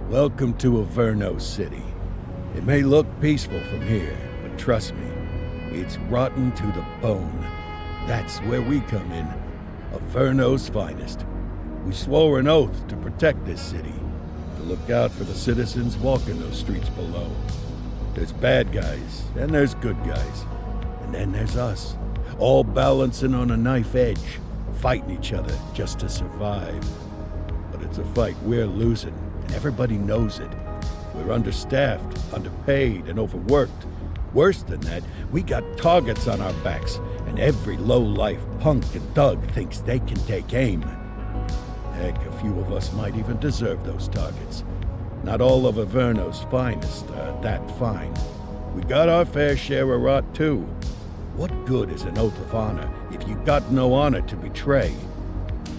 Welcome to Averno City. It may look peaceful from here, but trust me, it's rotten to the bone. That's where we come in. Averno's finest. We swore an oath to protect this city, to look out for the citizens walking those streets below. There's bad guys, and there's good guys. And then there's us, all balancing on a knife edge, fighting each other just to survive. But it's a fight we're losing, and everybody knows it. We're understaffed, underpaid, and overworked. Worse than that, we got targets on our backs, and every low-life punk and thug thinks they can take aim. Heck, a few of us might even deserve those targets. Not all of Averno's finest are that fine. We got our fair share of rot, too. What good is an oath of honor if you got no honor to betray?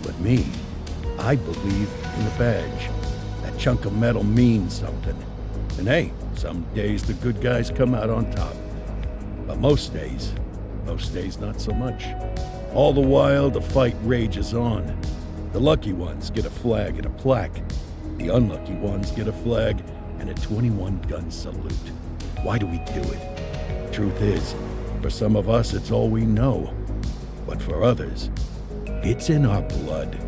But me, I believe in the badge. That chunk of metal means something. And hey, some days the good guys come out on top. But most days not so much. All the while, the fight rages on. The lucky ones get a flag and a plaque. The unlucky ones get a flag and a 21-gun salute. Why do we do it? Truth is, for some of us, it's all we know. But for others, it's in our blood.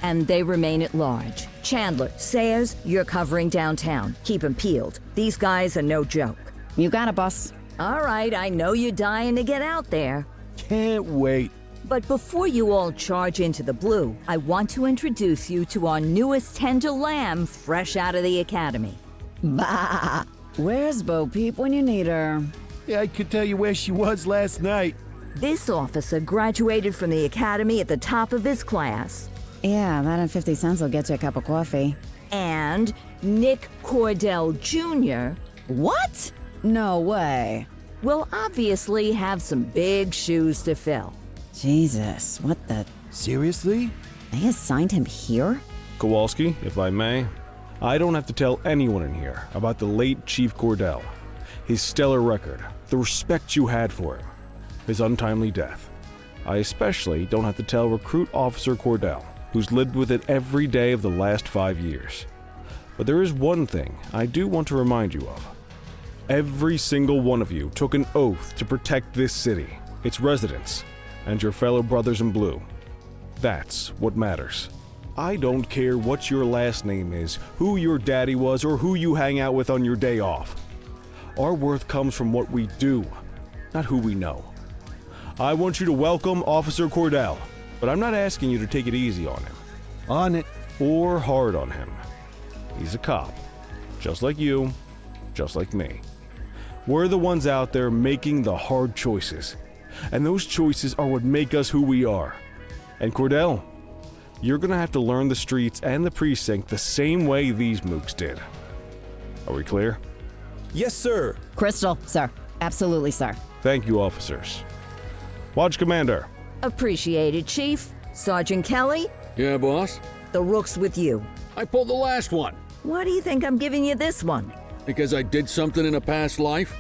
And they remain at large. Chandler, Sayers, you're covering downtown. Keep 'em peeled. These guys are no joke. You got it, boss. All right, I know you're dying to get out there. Can't wait. But before you all charge into the blue, I want to introduce you to our newest tender lamb fresh out of the academy. Bah! Where's Bo Peep when you need her? Yeah, I could tell you where she was last night. This officer graduated from the academy at the top of his class. Yeah, that and 50 cents will get you a cup of coffee. And Nick Cordell Jr. What? No way. will obviously have some big shoes to fill. Jesus, what the... Seriously? They assigned him here? Kowalski, if I may, I don't have to tell anyone in here about the late Chief Cordell, his stellar record, the respect you had for him, his untimely death. I especially don't have to tell Recruit Officer Cordell, who's lived with it every day of the last 5 years. But there is one thing I do want to remind you of. Every single one of you took an oath to protect this city, its residents, and your fellow brothers in blue. That's what matters. I don't care what your last name is, who your daddy was, or who you hang out with on your day off. Our worth comes from what we do, not who we know. I want you to welcome Officer Cordell, but I'm not asking you to take it easy on him. On it. Or hard on him. He's a cop, just like you, just like me. We're the ones out there making the hard choices, and those choices are what make us who we are. And Cordell, you're gonna have to learn the streets and the precinct the same way these mooks did. Are we clear? Yes, sir. Crystal, sir. Absolutely, sir. Thank you, officers. Watch Commander. Appreciated, Chief. Sergeant Kelly, Yeah, boss? the rook's with you. I pulled the last one. Why do you think I'm giving you this one? Because I did something in a past life?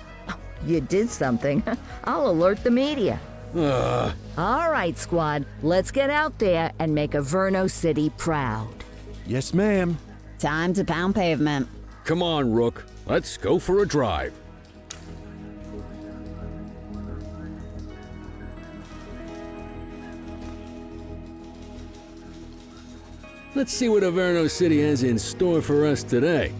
You did something. I'll alert the media. All right, squad. Let's get out there and make Averno City proud. Yes, ma'am. Time to pound pavement. Come on, Rook. Let's go for a drive. Let's see what Averno City has in store for us today.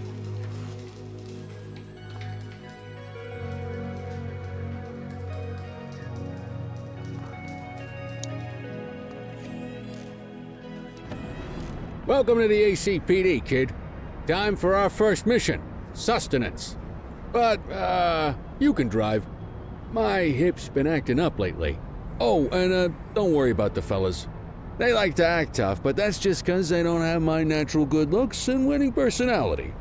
Welcome to the ACPD, kid. Time for our first mission, sustenance. But, you can drive. My hip's been acting up lately. Oh, and, don't worry about the fellas. They like to act tough, but that's just 'cause they don't have my natural good looks and winning personality.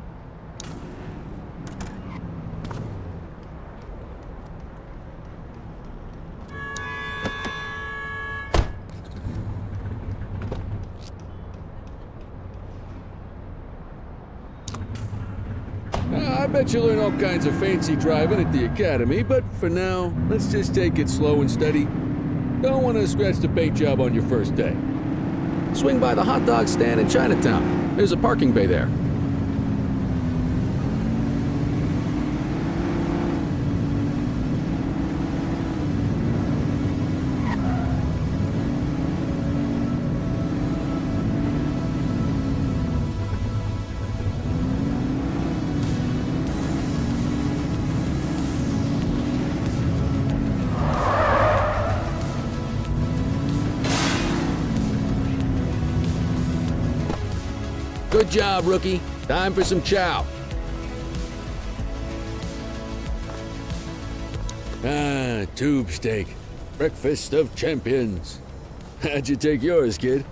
bet you learn all kinds of fancy driving at the academy, but for now, let's just take it slow and steady. Don't want to scratch the paint job on your first day. Swing by the hot dog stand in Chinatown. There's a parking bay there. Good job, rookie. Time for some chow. Ah, tube steak. Breakfast of champions. How'd you take yours, kid?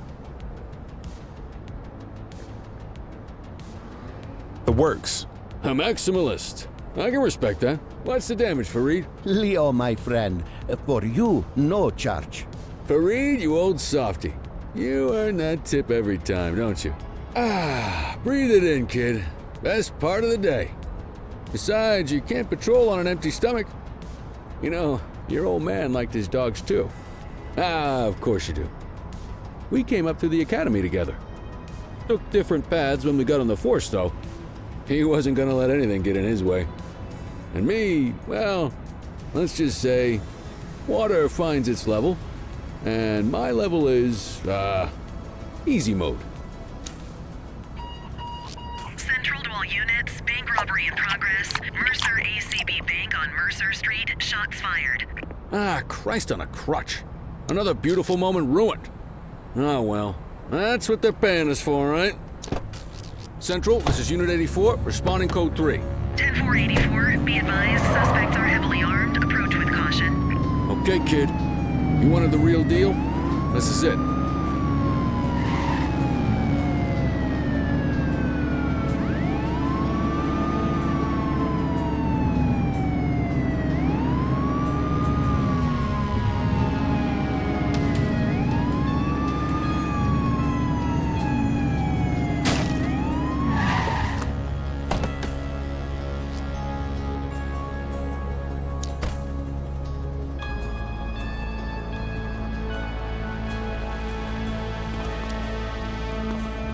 The works. A maximalist. I can respect that. What's the damage, Fareed? Leo, my friend, for you, no charge. Fareed, you old softy. You earn that tip every time, don't you? Ah, breathe it in, kid. Best part of the day. Besides, you can't patrol on an empty stomach. You know, your old man liked his dogs too. Ah, of course you do. We came up through the academy together. Took different paths when we got on the force, though. He wasn't gonna let anything get in his way. And me, well, let's just say, water finds its level, and my level is, easy mode. Central to all units, bank robbery in progress. Mercer ACB Bank on Mercer Street, shots fired. Ah, Christ on a crutch. Another beautiful moment ruined. Oh well, that's what they're paying us for, right? Central, this is Unit 84, responding code 3. 10-484, be advised, suspects are heavily armed. Approach with caution. Okay, kid. You wanted the real deal? This is it.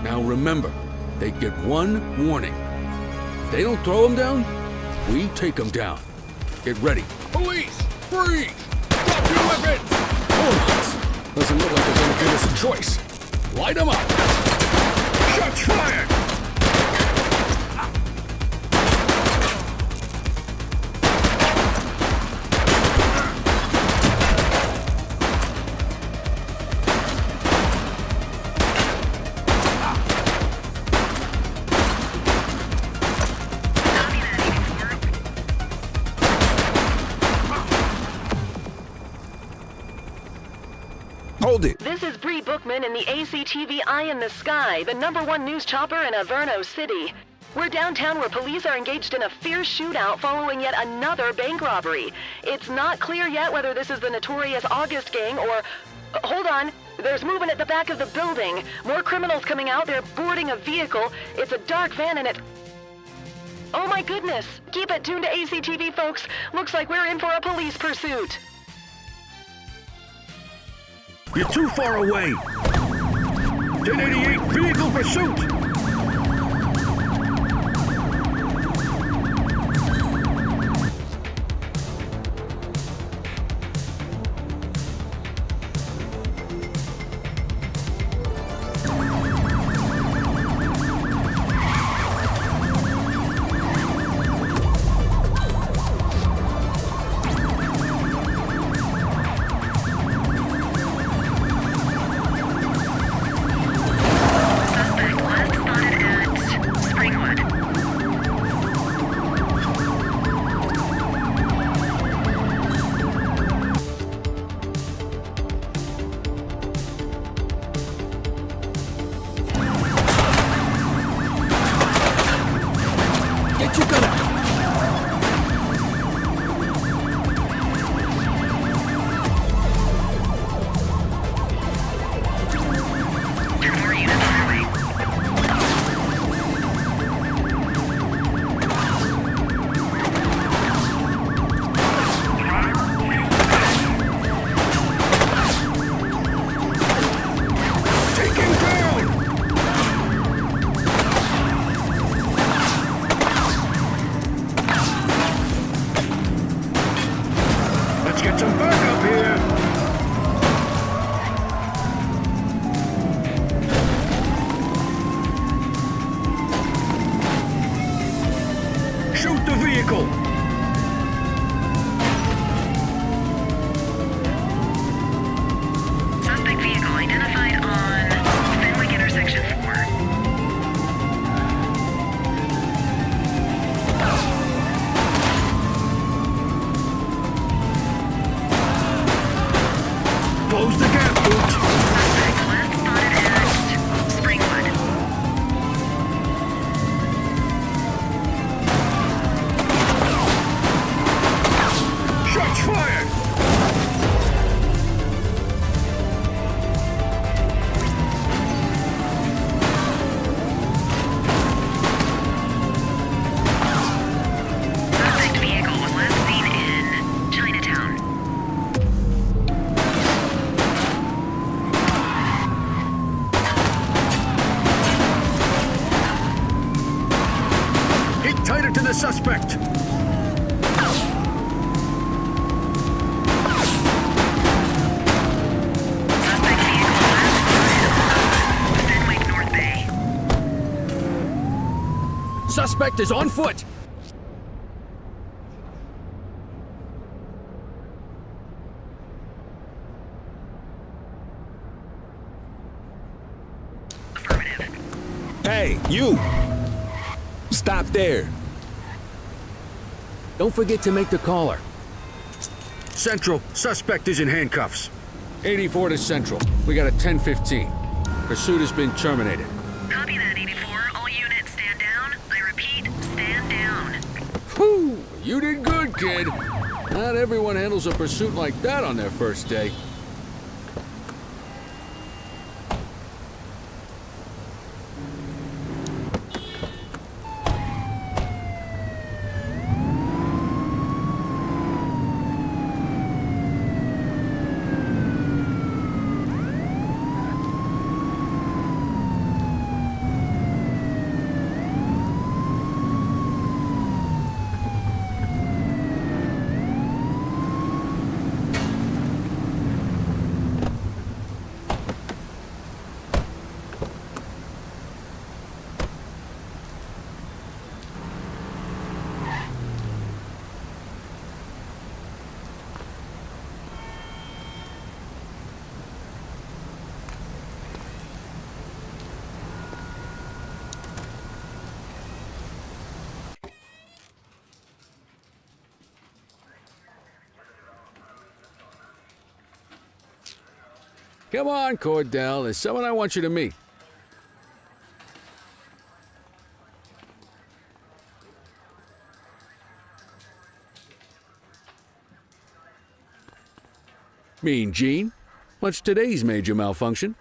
Now remember, they get one warning. If they don't throw them down, we take them down. Get ready. Police! Freeze! Drop your weapons! Hold on. Doesn't look like they're gonna give us a choice. Light them up! Shots fired! Hold it. This is Bree Bookman in the ACTV Eye in the Sky, the #1 news chopper in Averno City. We're downtown where police are engaged in a fierce shootout following yet another bank robbery. It's not clear yet whether this is the notorious August gang or... Hold on. There's movement at the back of the building. More criminals coming out. They're boarding a vehicle. It's a dark van and it... Oh my goodness. Keep it tuned to ACTV, folks. Looks like we're in for a police pursuit. You're too far away. 1088, vehicle pursuit. Suspect last get some backup here. Shoot the vehicle. Suspect vehicle identified on Fenwick Intersection 4. Close the gap, Boots. Suspect last spotted at Springwood. Shots fired. Suspect vehicle was last seen in Chinatown. Get tighter to the suspect. Suspect vehicle last spotted on Fenwick North Bay. Suspect is on foot! Affirmative. Hey, you! Stop there. Don't forget to make the caller. Central, suspect is in handcuffs. 84 to Central. We got a 10:15. Pursuit has been terminated. Copy that, 84. All units stand down. I repeat, stand down. Whew! You did good, kid. Not everyone handles a pursuit like that on their first day. Come on, Cordell. There's someone I want you to meet. Mean Gene? What's today's major malfunction?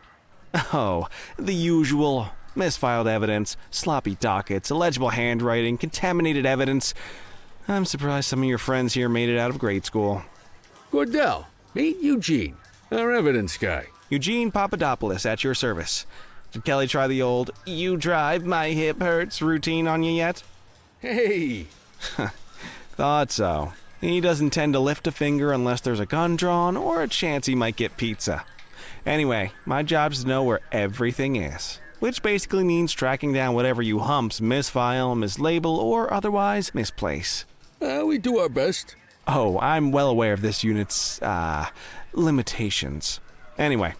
Oh, the usual. Misfiled evidence, sloppy dockets, illegible handwriting, contaminated evidence. I'm surprised some of your friends here made it out of grade school. Cordell, meet Eugene, our evidence guy. Eugene Papadopoulos at your service. Did Kelly try the old "you drive, my hip hurts" routine on you yet? Hey! Thought so. He doesn't tend to lift a finger unless there's a gun drawn or a chance he might get pizza. Anyway, my job's to know where everything is, which basically means tracking down whatever you humps misfile, mislabel, or otherwise misplace. We do our best. Oh, I'm well aware of this unit's, limitations. Anyway,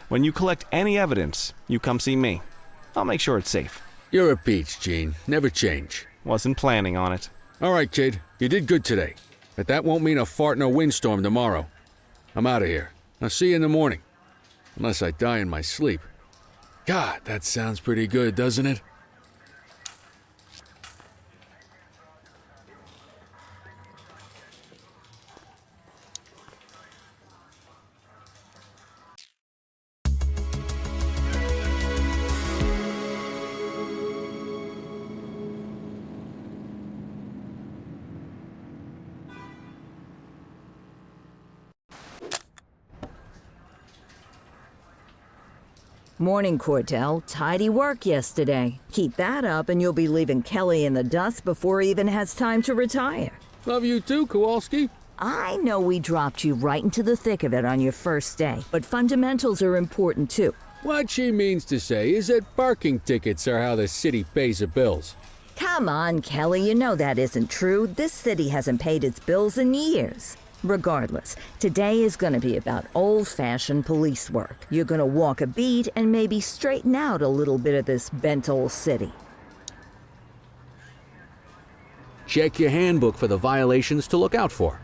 when you collect any evidence, you come see me. I'll make sure it's safe. You're a peach, Gene. Never change. Wasn't planning on it. All right, kid. You did good today. But that won't mean a fart in a windstorm tomorrow. I'm out of here. I'll see you in the morning. Unless I die in my sleep. God, that sounds pretty good, doesn't it? Morning, Cordell. Tidy work yesterday. Keep that up and you'll be leaving Kelly in the dust before he even has time to retire. Love you too, Kowalski. I know we dropped you right into the thick of it on your first day, but fundamentals are important too. What she means to say is that parking tickets are how the city pays the bills. Come on, Kelly, you know that isn't true. This city hasn't paid its bills in years. Regardless, today is going to be about old-fashioned police work. You're going to walk a beat and maybe straighten out a little bit of this bent old city. Check your handbook for the violations to look out for.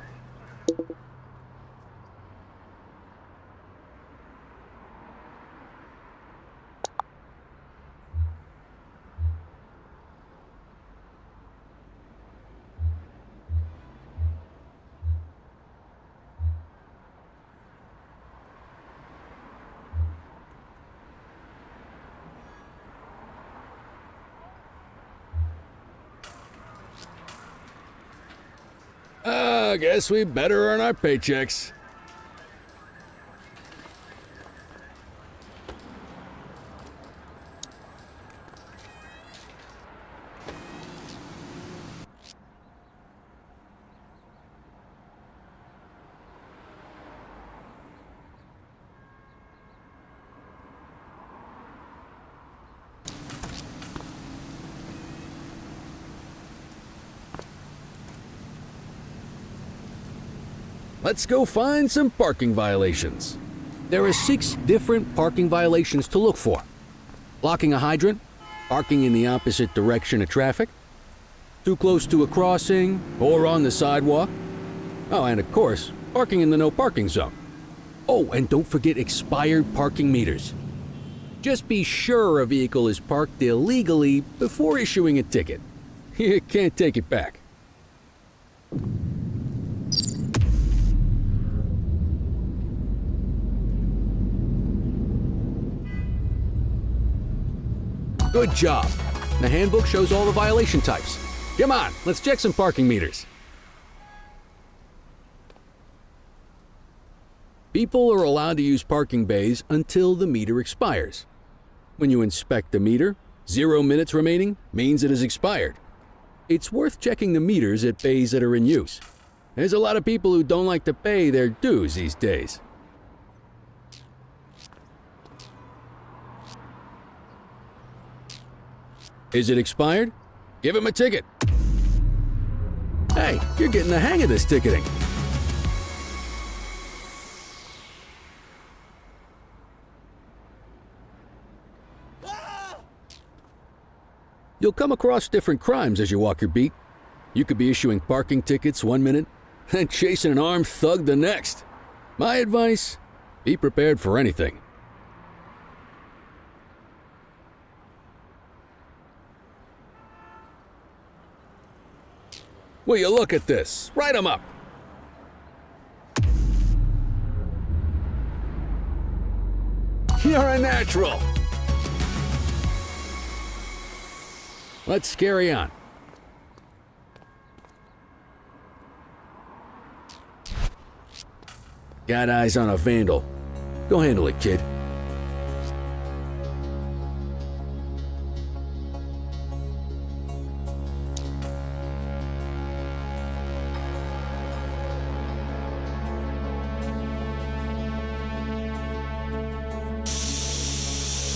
I guess we better earn our paychecks. Let's go find some parking violations. There are 6 different parking violations to look for. Blocking a hydrant, parking in the opposite direction of traffic, too close to a crossing or on the sidewalk. Oh, and of course, parking in the no parking zone. Oh, and don't forget expired parking meters. Just be sure a vehicle is parked illegally before issuing a ticket. You can't take it back. Good job. The handbook shows all the violation types. Come on, let's check some parking meters. People are allowed to use parking bays until the meter expires. When you inspect the meter, 0 minutes remaining means it has expired. It's worth checking the meters at bays that are in use. There's a lot of people who don't like to pay their dues these days. Is it expired? Give him a ticket. Hey, you're getting the hang of this ticketing. You'll come across different crimes as you walk your beat. You could be issuing parking tickets 1 minute and chasing an armed thug the next. My advice, be prepared for anything. Will you look at this? Write 'em up. You're a natural. Let's carry on. Got eyes on a vandal. Go handle it, kid.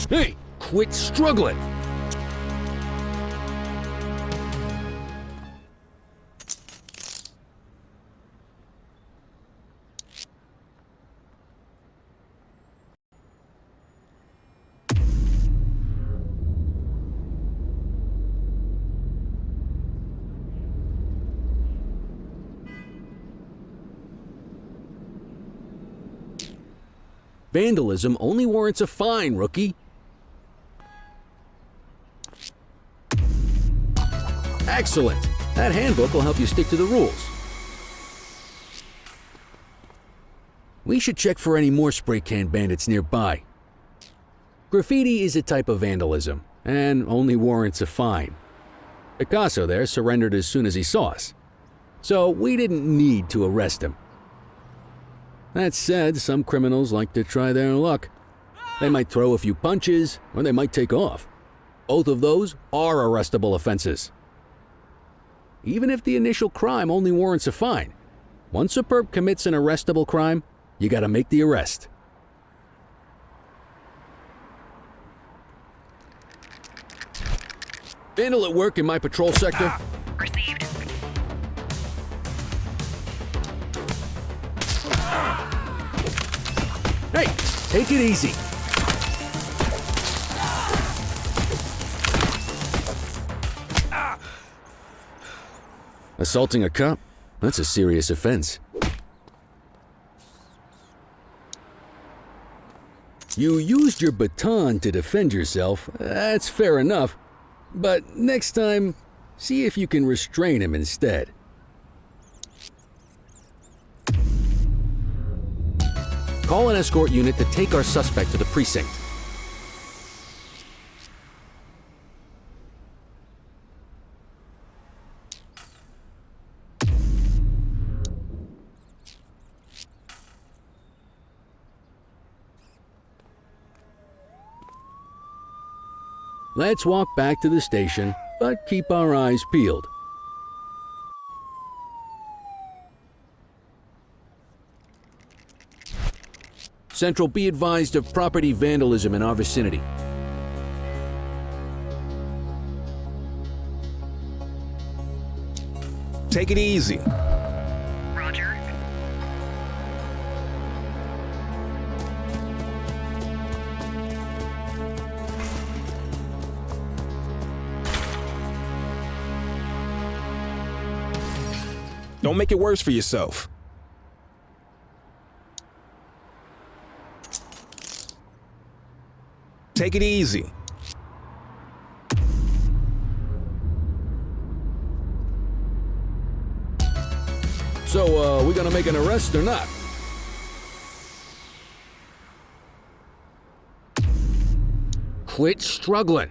Hey, quit struggling! Vandalism only warrants a fine, rookie. Excellent! That handbook will help you stick to the rules. We should check for any more spray can bandits nearby. Graffiti is a type of vandalism, and only warrants a fine. Picasso there surrendered as soon as he saw us, so we didn't need to arrest him. That said, some criminals like to try their luck. They might throw a few punches, or they might take off. Both of those are arrestable offenses. Even if the initial crime only warrants a fine, Once a perp commits an arrestable crime, you gotta make the arrest. Vandal at work in my patrol sector. Received. Hey, take it easy. Assaulting a cop? That's a serious offense. You used your baton to defend yourself. That's fair enough. But next time, see if you can restrain him instead. Call an escort unit to take our suspect to the precinct. Let's walk back to the station, but keep our eyes peeled. Central, be advised of property vandalism in our vicinity. Take it easy. Roger. Don't make it worse for yourself. Take it easy. So, we gonna make an arrest or not? Quit struggling.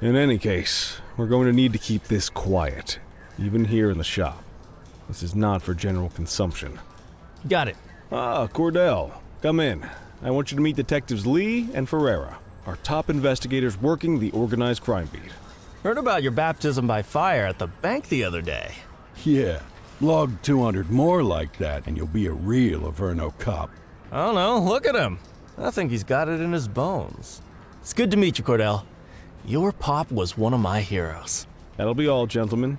In any case, we're going to need to keep this quiet, even here in the shop. This is not for general consumption. Got it. Ah, Cordell, come in. I want you to meet Detectives Lee and Ferreira, our top investigators working the organized crime beat. Heard about your baptism by fire at the bank the other day. Yeah, log 200 more like that and you'll be a real Averno cop. I don't know, look at him. I think he's got it in his bones. It's good to meet you, Cordell. Your pop was one of my heroes. That'll be all, gentlemen.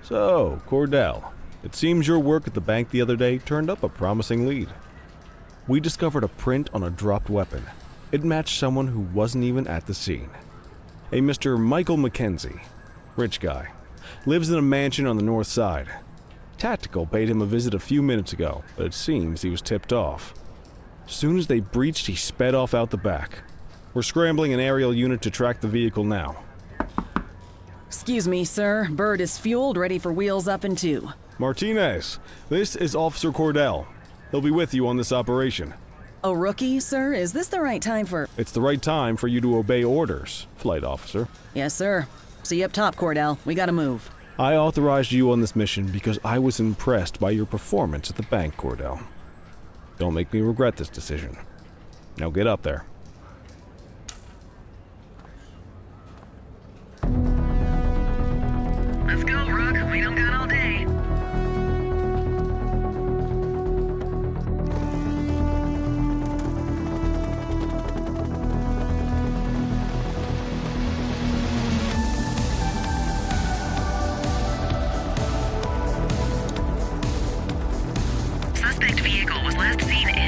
So, Cordell, it seems your work at the bank the other day turned up a promising lead. We discovered a print on a dropped weapon. It matched someone who wasn't even at the scene. A Mr. Michael Mackenzie, rich guy, lives in a mansion on the north side. Tactical paid him a visit a few minutes ago, but it seems he was tipped off. As soon as they breached, he sped off out the back. We're scrambling an aerial unit to track the vehicle now. Excuse me, sir. Bird is fueled, ready for wheels up in 2. Martinez, this is Officer Cordell. He'll be with you on this operation. A rookie, sir? Is this the right time for... It's the right time for you to obey orders, Flight Officer. Yes, sir. See you up top, Cordell. We gotta move. I authorized you on this mission because I was impressed by your performance at the bank, Cordell. Don't make me regret this decision. Now get up there. Let's go, Rook. We don't got all day. vehicle was last seen in